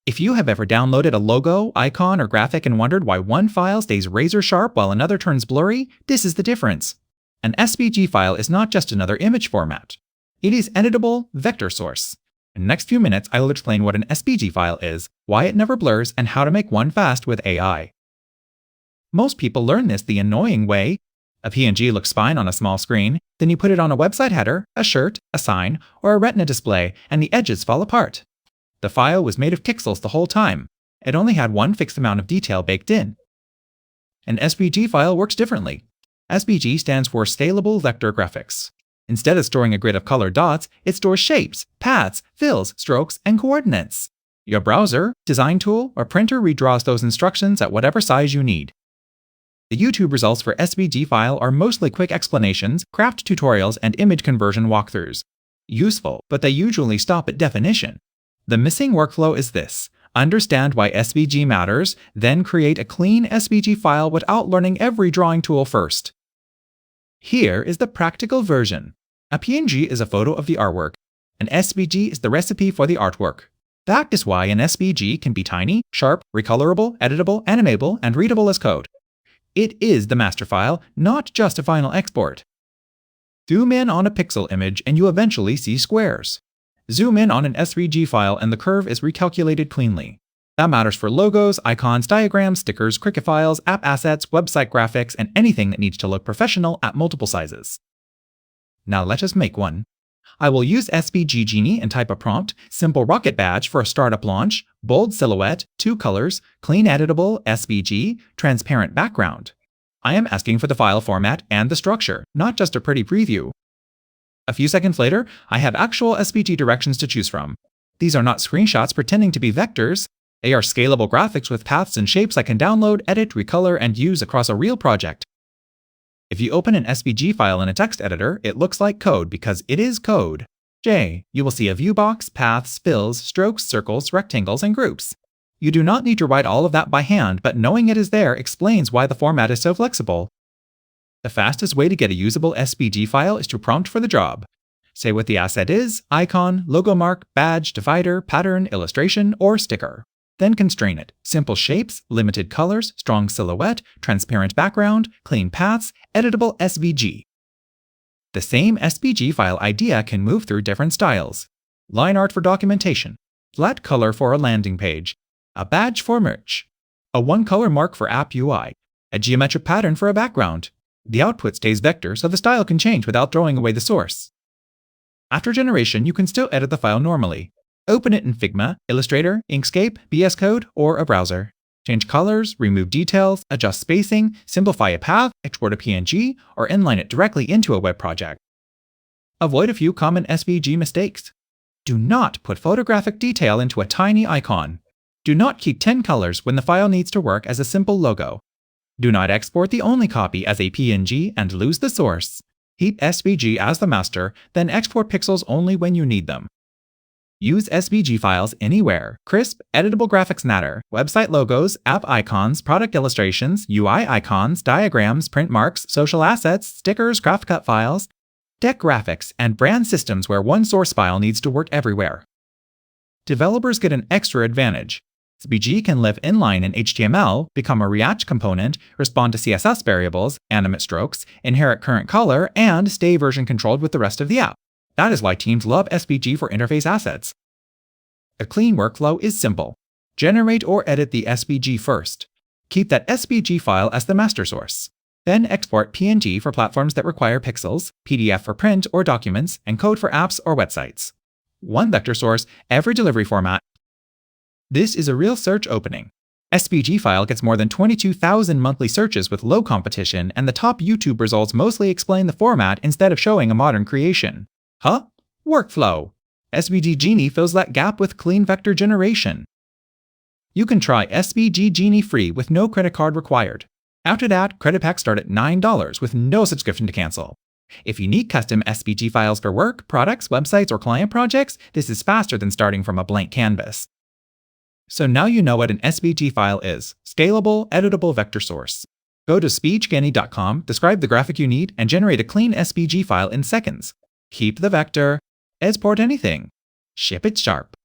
If you have ever downloaded a logo, icon, or graphic and wondered why one file stays razor sharp while another turns blurry, this is the difference. An SVG file is not just another image format. It is editable vector source. In the next few minutes, I will explain what an SVG file is, why it never blurs, and how to make one fast with AI. Most people learn this the annoying way. A PNG looks fine on a small screen, then you put it on a website header, a shirt, a sign, or a retina display, and the edges fall apart. The file was made of pixels the whole time. It only had one fixed amount of detail baked in. An SVG file works differently. SVG stands for Scalable Vector Graphics. Instead of storing a grid of colored dots, it stores shapes, paths, fills, strokes, and coordinates. Your browser, design tool, or printer redraws those instructions at whatever size you need. The YouTube results for SVG file are mostly quick explanations, craft tutorials, and image conversion walkthroughs. Useful, but they usually stop at definition. The missing workflow is this: understand why SVG matters, then create a clean SVG file without learning every drawing tool first. Here is the practical version. A PNG is a photo of the artwork. An SVG is the recipe for the artwork. That is why an SVG can be tiny, sharp, recolorable, editable, animable, and readable as code. It is the master file, not just a final export. Zoom in on a pixel image and you eventually see squares. Zoom in on an SVG file and the curve is recalculated cleanly. That matters for logos, icons, diagrams, stickers, Cricut files, app assets, website graphics, and anything that needs to look professional at multiple sizes. Now let us make one. I will use SVG Genie and type a prompt: simple rocket badge for a startup launch, bold silhouette, 2 colors, clean editable, SVG, transparent background. I am asking for the file format and the structure, not just a pretty preview. A few seconds later, I have actual SVG directions to choose from. These are not screenshots pretending to be vectors. They are scalable graphics with paths and shapes I can download, edit, recolor, and use across a real project. If you open an SVG file in a text editor, it looks like code because it is code. You will see a view box, paths, fills, strokes, circles, rectangles, and groups. You do not need to write all of that by hand, but knowing it is there explains why the format is so flexible. The fastest way to get a usable SVG file is to prompt for the job. Say what the asset is: icon, logo mark, badge, divider, pattern, illustration, or sticker. Then constrain it: simple shapes, limited colors, strong silhouette, transparent background, clean paths, editable SVG. The same SVG file idea can move through different styles. Line art for documentation, flat color for a landing page, a badge for merch, a one-color mark for app UI, a geometric pattern for a background. The output stays vector, so the style can change without throwing away the source. After generation, you can still edit the file normally. Open it in Figma, Illustrator, Inkscape, VS Code, or a browser. Change colors, remove details, adjust spacing, simplify a path, export a PNG, or inline it directly into a web project. Avoid a few common SVG mistakes. Do not put photographic detail into a tiny icon. Do not keep 10 colors when the file needs to work as a simple logo. Do not export the only copy as a PNG and lose the source. Keep SVG as the master, then export pixels only when you need them. Use SVG files anywhere. Crisp, editable graphics matter. Website logos, app icons, product illustrations, UI icons, diagrams, print marks, social assets, stickers, CraftCut files, tech graphics, and brand systems where one source file needs to work everywhere. Developers get an extra advantage. SVG can live inline in HTML, become a React component, respond to CSS variables, animate strokes, inherit current color, and stay version controlled with the rest of the app. That is why teams love SVG for interface assets. A clean workflow is simple. Generate or edit the SVG first. Keep that SVG file as the master source. Then export PNG for platforms that require pixels, PDF for print or documents, and code for apps or websites. One vector source, every delivery format. This is a real search opening. SVG file gets more than 22,000 monthly searches with low competition, and the top YouTube results mostly explain the format instead of showing a modern creation. Huh? Workflow. SVG Genie fills that gap with clean vector generation. You can try SVG Genie free with no credit card required. After that, credit packs start at $9 with no subscription to cancel. If you need custom SVG files for work, products, websites, or client projects, this is faster than starting from a blank canvas. So now you know what an SVG file is: scalable, editable vector source. Go to svg-genie.com, describe the graphic you need, and generate a clean SVG file in seconds. Keep the vector, export anything, ship it sharp.